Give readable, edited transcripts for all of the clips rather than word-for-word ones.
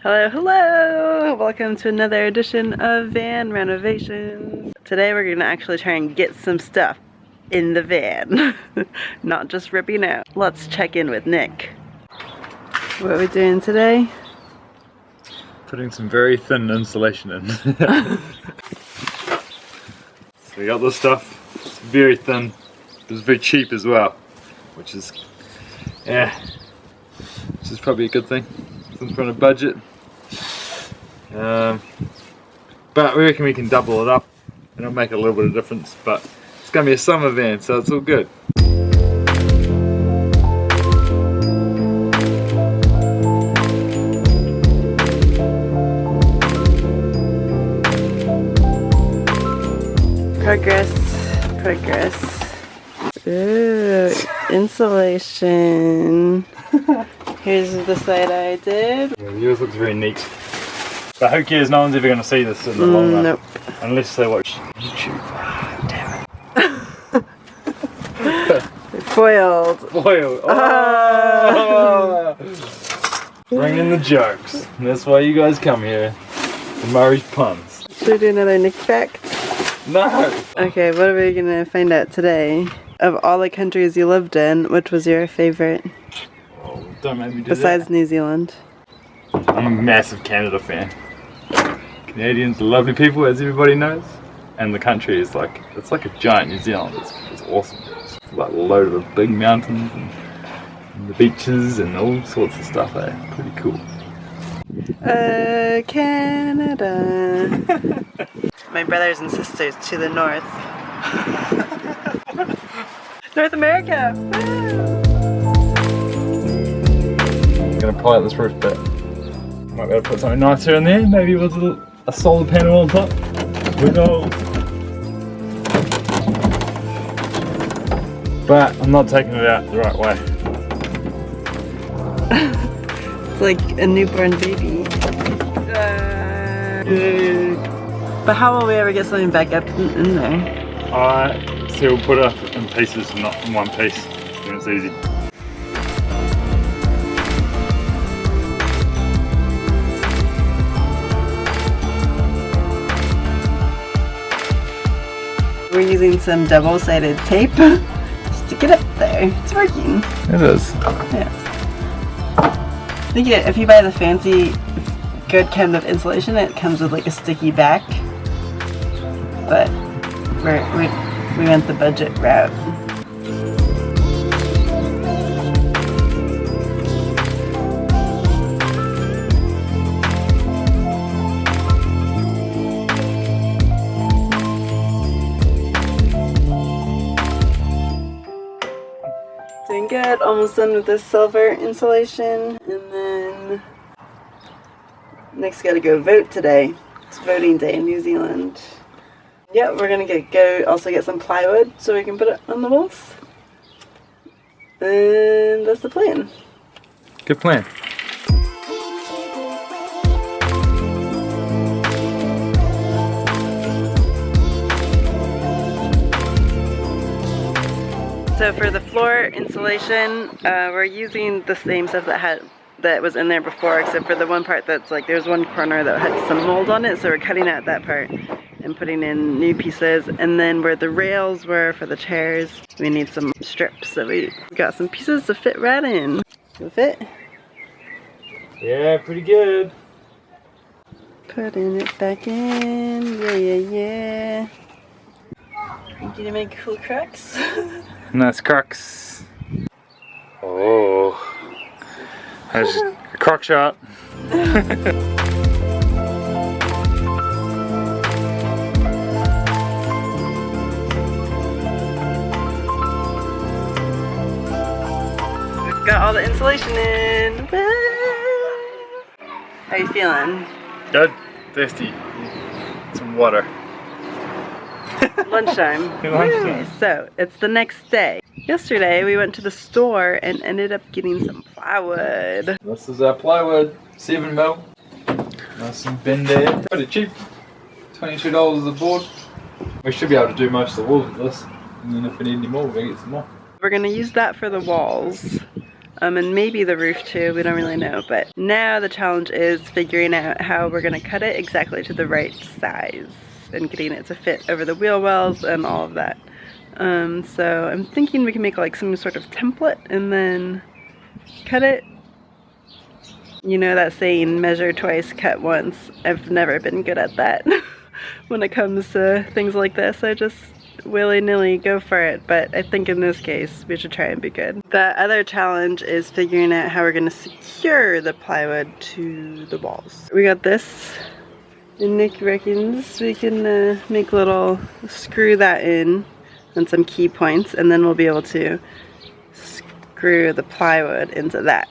Hello, hello! Welcome to another edition of Van Renovations. Today we're gonna actually try and get some stuff in the van, not just ripping out. Let's check in with Nick. What are we doing today? Putting some very thin insulation in. So we got this stuff. It's very thin. It's very cheap as well, which is probably a good thing. Since we're on a budget. But we reckon we can double it up and it'll make a little bit of difference, but it's going to be a summer van, so it's all good. Progress. Ooh, insulation. Here's the side I did. Yeah, yours looks very neat. But who cares, no one's ever going to see this in the long run. Nope. Unless they watch YouTube. Damn it. Foiled. Foiled. Oh! Bring in the jokes. That's why you guys come here. For Murray's puns. Should we do another Nick fact? No! Okay, what are we gonna find out today? Of all the countries you lived in, which was your favorite? Oh, don't make me do Besides New Zealand. I'm a massive Canada fan. Canadians are lovely people, as everybody knows. And the country is like, it's like a giant New Zealand. It's awesome. It's like loaded with big mountains and the beaches and all sorts of stuff. Pretty cool. Canada. My brothers and sisters to the north. North America! I'm gonna pile out this roof bit. Might be able to put something nicer in there, maybe with a solar panel on top. Who knows? But I'm not taking it out the right way. It's like a newborn baby. But how will we ever get something back up in there? So we'll put it up in pieces, not in one piece, and it's easy. We're using some double-sided tape. Stick it up there. It's working. It is. Yeah. I think if you buy the fancy, good kind of insulation, it comes with like a sticky back. But we went the budget route. Doing good, almost done with this silver insulation, and then next gotta go vote today. It's voting day in New Zealand. Yeah, we're gonna go also get some plywood so we can put it on the walls. And that's the plan. Good plan. So for the floor insulation, we're using the same stuff that was in there before, except for the one part that's like, there's one corner that had some mold on it, so we're cutting out that part and putting in new pieces. And then where the rails were for the chairs, we need some strips, so we got some pieces to fit right in. Will it fit? Yeah, pretty good. Putting it back in, yeah. You gonna make cool cracks? Nice cracks. Oh, that's a crock shot. Got all the insulation in. How you feeling? Good. Thirsty. Some water. Lunchtime. Lunchtime. So, it's the next day. Yesterday we went to the store and ended up getting some plywood. This is our plywood, 7mm. Nice and bendy. Pretty cheap. $22 a board. We should be able to do most of the walls with this. And then if we need any more, we're going to get some more. We're going to use that for the walls. and maybe the roof too, we don't really know. But now the challenge is figuring out how we're gonna cut it exactly to the right size and getting it to fit over the wheel wells and all of that. So I'm thinking we can make like some sort of template and then cut it. You know that saying, measure twice, cut once. I've never been good at that when it comes to things like this. I just willy-nilly go for it, but I think in this case we should try and be good. The other challenge is figuring out how we're going to secure the plywood to the walls. We got this, and Nick reckons we can make a little, screw that in and some key points, and then we'll be able to screw the plywood into that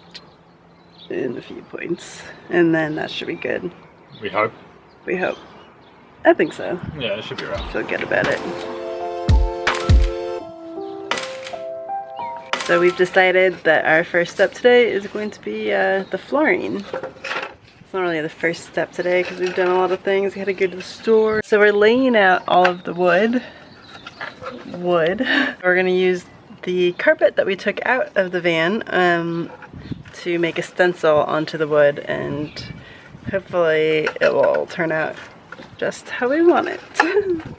in a few points, and then that should be good. We hope. We hope. I think so. Yeah, it should be right. Feel good about it. So we've decided that our first step today is going to be the flooring. It's not really the first step today because we've done a lot of things. We had to go to the store. So we're laying out all of the wood. We're going to use the carpet that we took out of the van to make a stencil onto the wood, and hopefully it will turn out just how we want it.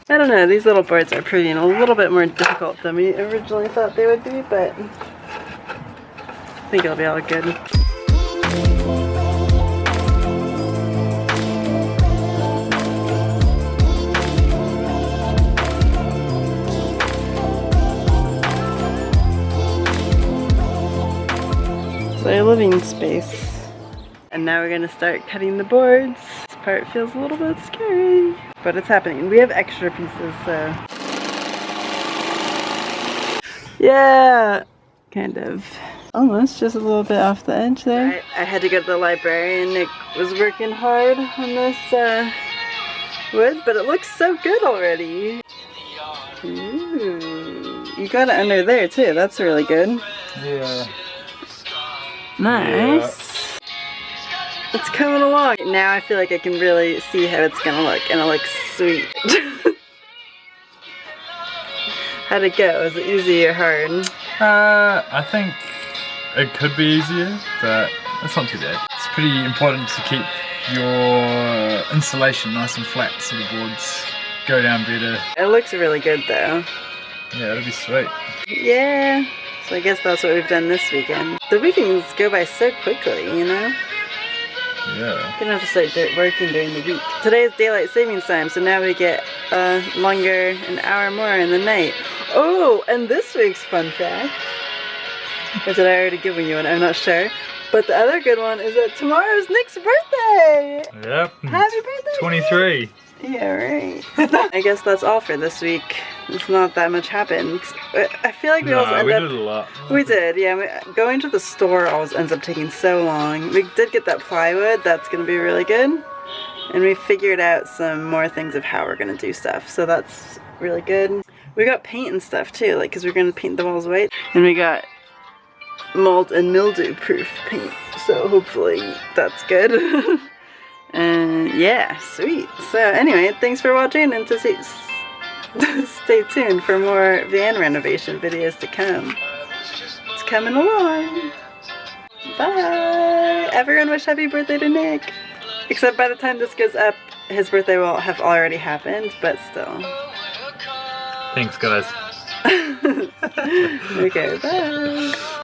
I don't know, these little boards are proving a little bit more difficult than we originally thought they would be, but I think it'll be all good. Their living space. And now we're gonna start cutting the boards. This part feels a little bit scary, but it's happening. We have extra pieces, so. Yeah, kind of. Almost, just a little bit off the edge there. I had to go to the library and Nick was working hard on this wood, but it looks so good already. Ooh, you got it under there too, that's really good. Yeah. Nice. Yeah. It's coming along. Now I feel like I can really see how it's gonna look, and it looks sweet. How'd it go? Was it easy or hard? I think it could be easier, but it's not too bad. It's pretty important to keep your insulation nice and flat so the boards go down better. It looks really good though. Yeah, it'll be sweet. Yeah. So I guess that's what we've done this weekend. The weekends go by so quickly, you know? Yeah. Gonna have to start working during the week. Today is daylight savings time, so now we get longer, an hour more in the night. Oh, and this week's fun fact, or did I already give you one? I'm not sure. But the other good one is that tomorrow's Nick's birthday! Yep. Happy birthday! 23. Yeah, right. I guess that's all for this week. It's not that much happened. I feel like we also ended up... we did a lot. We did, yeah. Going to the store always ends up taking so long. We did get that plywood. That's going to be really good. And we figured out some more things of how we're going to do stuff. So that's really good. We got paint and stuff too, like, because we're going to paint the walls white. And we got mold and mildew proof paint. So hopefully that's good. And yeah, sweet. So anyway, thanks for watching, and stay tuned for more van renovation videos to come. It's coming along. Bye. Everyone wish happy birthday to Nick. Except by the time this goes up, his birthday will have already happened, but still. Thanks, guys. Okay, bye.